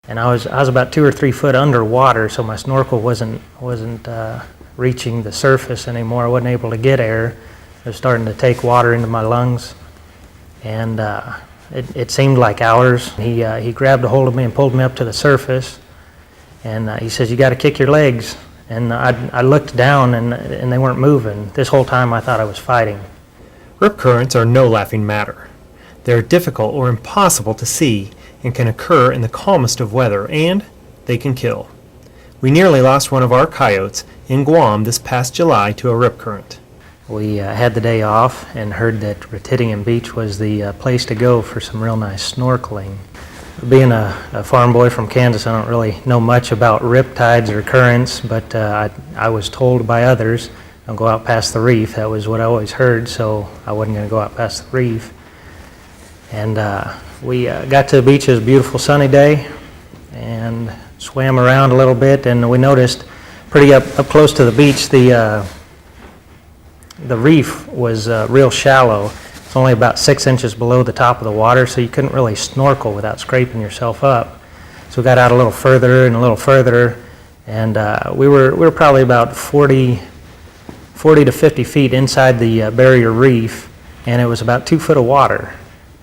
And I was about 2 or 3 foot underwater, so my snorkel wasn't reaching the surface anymore. I wasn't able to get air. I was starting to take water into my lungs, and it seemed like hours. He grabbed a hold of me and pulled me up to the surface, and he says, "You got to kick your legs." And I looked down, and they weren't moving. This whole time I thought I was fighting. Rip currents are no laughing matter. They are difficult or impossible to see and can occur in the calmest of weather, and they can kill. We nearly lost one of our coyotes in Guam this past July to a rip current. We had the day off and heard that Riptide Beach was the place to go for some real nice snorkeling. Being a farm boy from Kansas, I don't really know much about riptides or currents, but I was told by others, don't go out past the reef. That was what I always heard, so I wasn't going to go out past the reef. And we got to the beach. It was a beautiful sunny day and swam around a little bit, and we noticed pretty up close to the beach the reef was real shallow. It's only about 6 inches below the top of the water, so you couldn't really snorkel without scraping yourself up. So we got out a little further and a little further, and we were probably about 40 to 50 feet inside the barrier reef, and it was about 2 foot of water.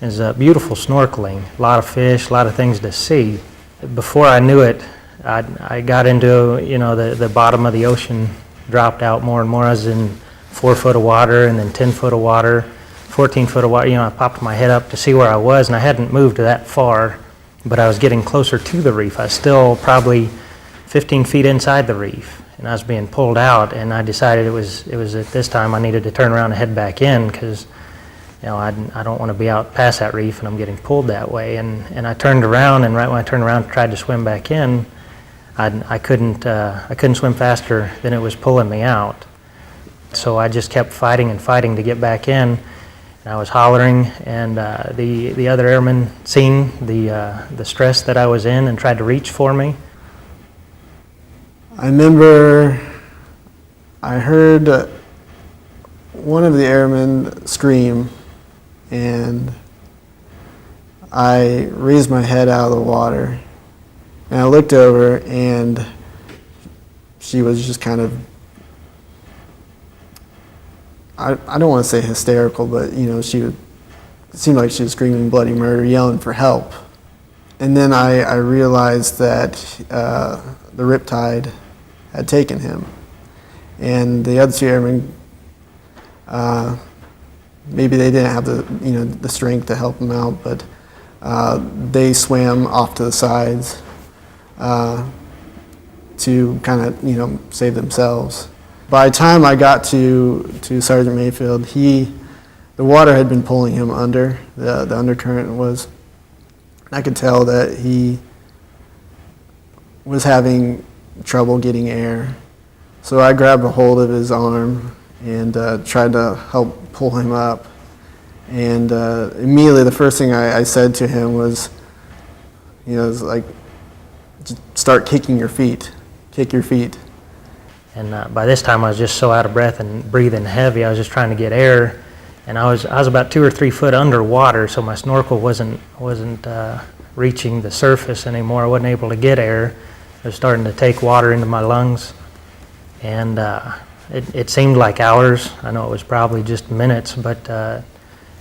It was beautiful snorkeling, a lot of fish, a lot of things to see. Before I knew it, I got into, the bottom of the ocean, dropped out more and more. I was in 4 foot of water, and then 10 foot of water, 14 foot of water. I popped my head up to see where I was, and I hadn't moved that far, but I was getting closer to the reef. I was still probably 15 feet inside the reef, and I was being pulled out, and I decided it was at this time I needed to turn around and head back in, because I don't want to be out past that reef and I'm getting pulled that way. And I turned around, and right when I turned around and tried to swim back in, I couldn't swim faster than it was pulling me out. So I just kept fighting and fighting to get back in. And I was hollering, and the other airmen seen the stress that I was in and tried to reach for me. I remember I heard one of the airmen scream, and I raised my head out of the water, and I looked over, and she was just kind of, I don't want to say hysterical, but it seemed like she was screaming bloody murder, yelling for help. And then I realized that the riptide had taken him, and the other 2 airmen, maybe they didn't have the strength to help him out, but they swam off to the sides to kind of save themselves. By the time I got to Sergeant Mayfield, the water had been pulling him under. The undercurrent was. I could tell that he was having trouble getting air. So I grabbed a hold of his arm and tried to help pull him up. And immediately the first thing I said to him was, was like, just start kicking your feet. Kick your feet. And by this time I was just so out of breath and breathing heavy. I was just trying to get air, and I was about 2 or 3 foot underwater, so my snorkel wasn't reaching the surface anymore. I wasn't able to get air. I was starting to take water into my lungs, and it seemed like hours. I know it was probably just minutes, but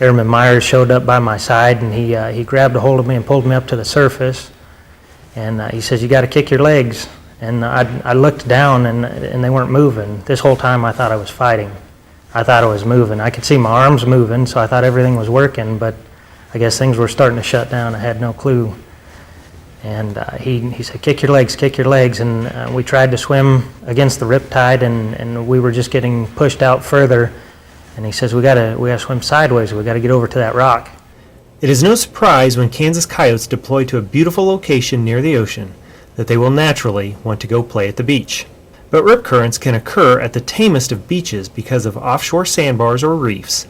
Airman Myers showed up by my side, and he grabbed a hold of me and pulled me up to the surface, and he says, "You got to kick your legs." And I looked down, and they weren't moving. This whole time I thought I was fighting. I thought I was moving. I could see my arms moving, so I thought everything was working, but I guess things were starting to shut down. I had no clue. And he said, kick your legs. And we tried to swim against the riptide, and we were just getting pushed out further. And he says, we gotta swim sideways. We gotta get over to that rock. It is no surprise when Kansas coyotes deploy to a beautiful location near the ocean that they will naturally want to go play at the beach. But rip currents can occur at the tamest of beaches because of offshore sandbars or reefs,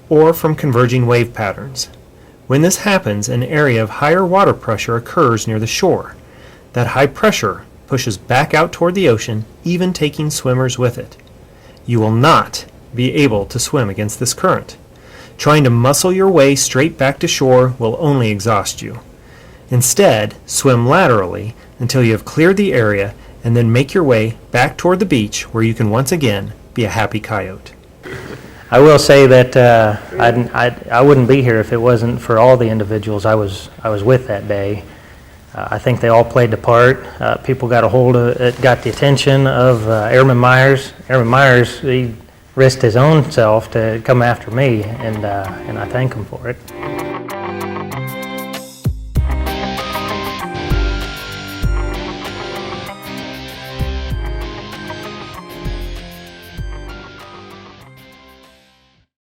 or from converging wave patterns. When this happens, an area of higher water pressure occurs near the shore. That high pressure pushes back out toward the ocean, even taking swimmers with it. You will not be able to swim against this current. Trying to muscle your way straight back to shore will only exhaust you. Instead, swim laterally until you have cleared the area and then make your way back toward the beach where you can once again be a happy coyote. I will say that I wouldn't be here if it wasn't for all the individuals I was with that day. I think they all played the part. People got a hold of it, got the attention of Airman Myers. Airman Myers, he risked his own self to come after me, and I thank him for it.